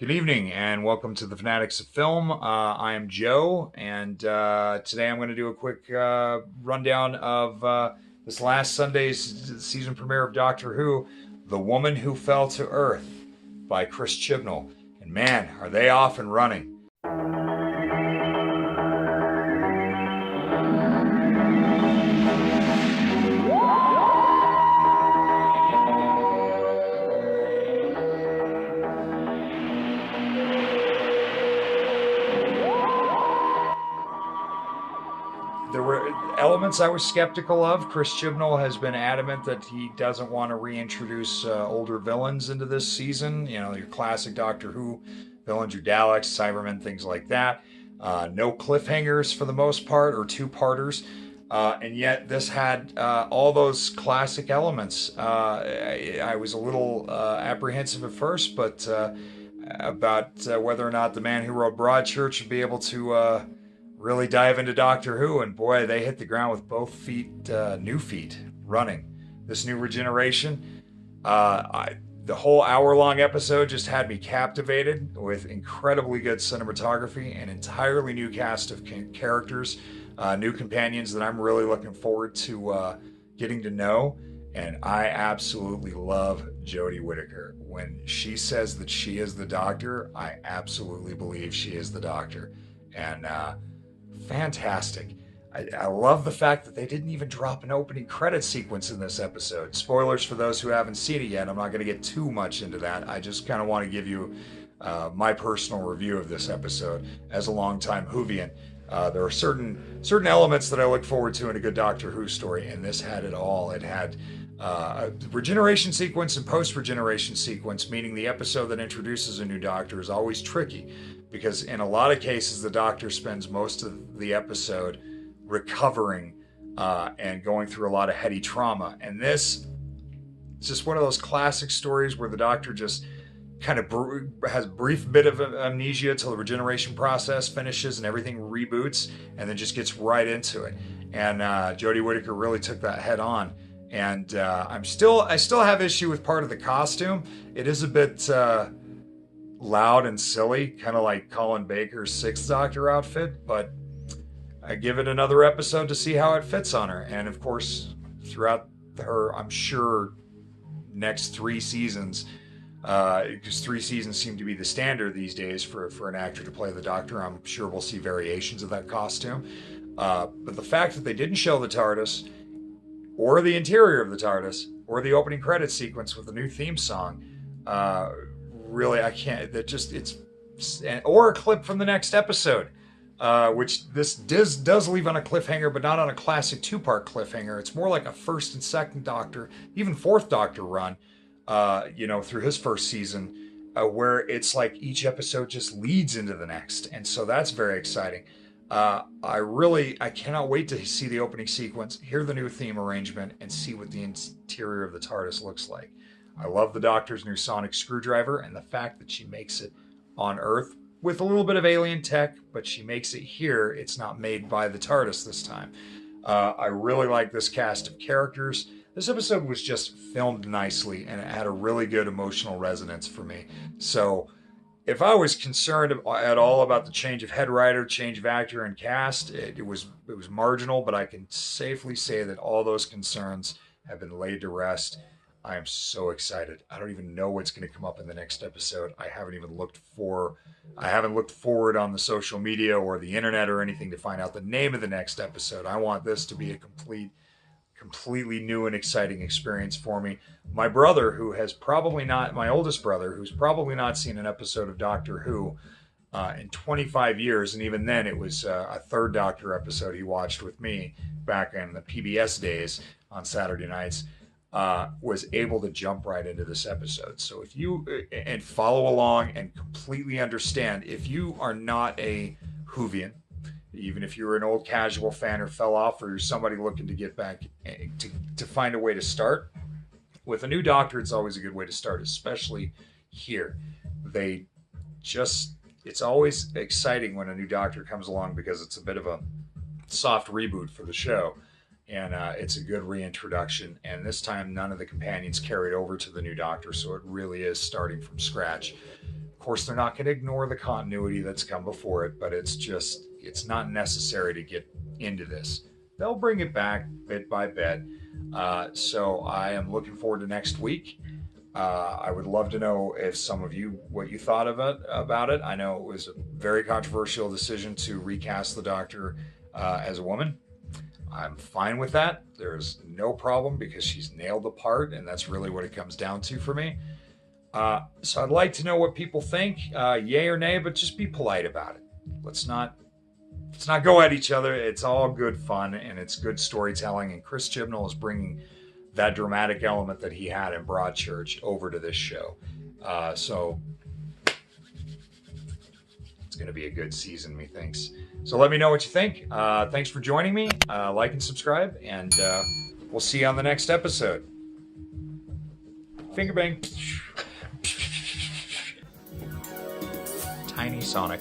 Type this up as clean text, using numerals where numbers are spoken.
Good evening and welcome to the Fanatics of Film. I am Joe, and today I'm going to do a quick rundown of this last Sunday's season premiere of Doctor Who, The Woman Who Fell to Earth by Chris Chibnall. And man, are they off and running. There were elements I was skeptical of. Chris Chibnall has been adamant that he doesn't want to reintroduce older villains into this season. You know, your classic Doctor Who villains, your Daleks, Cybermen, things like that. No cliffhangers for the most part, or two-parters. And yet this had all those classic elements. I was a little apprehensive at first, but about whether or not the man who wrote Broadchurch would be able to really dive into Doctor Who, and boy, they hit the ground with both feet, new feet, running. This new regeneration, the whole hour-long episode just had me captivated with incredibly good cinematography, an entirely new cast of characters, new companions that I'm really looking forward to getting to know. And I absolutely love Jodie Whittaker. When she says that she is the Doctor, I absolutely believe she is the Doctor. And fantastic. I love the fact that they didn't even drop an opening credit sequence in this episode. Spoilers for those who haven't seen it yet. I'm not going to get too much into that. I just kind of want to give you my personal review of this episode as a longtime Whovian. There are certain elements that I look forward to in a good Doctor Who story, and this had it all. It had a regeneration sequence and post-regeneration sequence, meaning the episode that introduces a new Doctor is always tricky, because in a lot of cases the Doctor spends most of the episode recovering and going through a lot of heady trauma. And this is just one of those classic stories where the Doctor just kind of has a brief bit of amnesia till the regeneration process finishes and everything reboots, and then just gets right into it. And Jodie Whittaker really took that head on. And I still have issue with part of the costume. It is a bit loud and silly, kind of like Colin Baker's Sixth Doctor outfit, but I give it another episode to see how it fits on her. And of course, throughout her, I'm sure, next 3 seasons, because 3 seasons seem to be the standard these days for an actor to play the Doctor, I'm sure we'll see variations of that costume. But the fact that they didn't show the TARDIS, or the interior of the TARDIS, or the opening credit sequence with the new theme song, really, I can't. That just or a clip from the next episode, which this does leave on a cliffhanger, but not on a classic 2-part cliffhanger. It's more like a first and second Doctor, even fourth Doctor run, through his first season, where it's like each episode just leads into the next, and so that's very exciting. I cannot wait to see the opening sequence, hear the new theme arrangement, and see what the interior of the TARDIS looks like. I love the Doctor's new sonic screwdriver and the fact that she makes it on Earth with a little bit of alien tech, but she makes it here. It's not made by the TARDIS this time. I really like this cast of characters. This episode was just filmed nicely, and it had a really good emotional resonance for me. So if I was concerned at all about the change of head writer, change of actor, and cast, it was marginal, but I can safely say that all those concerns have been laid to rest. I am so excited. I don't even know what's going to come up in the next episode. I haven't looked forward on the social media or the internet or anything to find out the name of the next episode. I want this to be a completely new and exciting experience for me. My brother, my oldest brother, who's probably not seen an episode of Doctor Who in 25 years, and even then it was a third Doctor episode he watched with me back in the PBS days on Saturday nights, was able to jump right into this episode. So if you and follow along and completely understand, if you are not a Whovian, even if you're an old casual fan or fell off, or you're somebody looking to get back to find a way to start with a new Doctor, it's always a good way to start, especially here. It's always exciting when a new Doctor comes along, because it's a bit of a soft reboot for the show, and it's a good reintroduction. And this time, none of the companions carried over to the new Doctor, so it really is starting from scratch. Of course, they're not going to ignore the continuity that's come before it, but it's not necessary to get into this. They'll bring it back bit by bit. So I am looking forward to next week. I would love to know if some of you, what you thought about it. I know it was a very controversial decision to recast the Doctor as a woman. I'm fine with that. There's no problem because she's nailed the part, and that's really what it comes down to for me. So I'd like to know what people think, yay or nay, but just be polite about it. Let's not go at each other. It's all good fun, and it's good storytelling, and Chris Chibnall is bringing that dramatic element that he had in Broadchurch over to this show. So it's going to be a good season, methinks. So let me know what you think. Thanks for joining me. Like and subscribe, and we'll see you on the next episode. Finger bang. Tiny Sonic.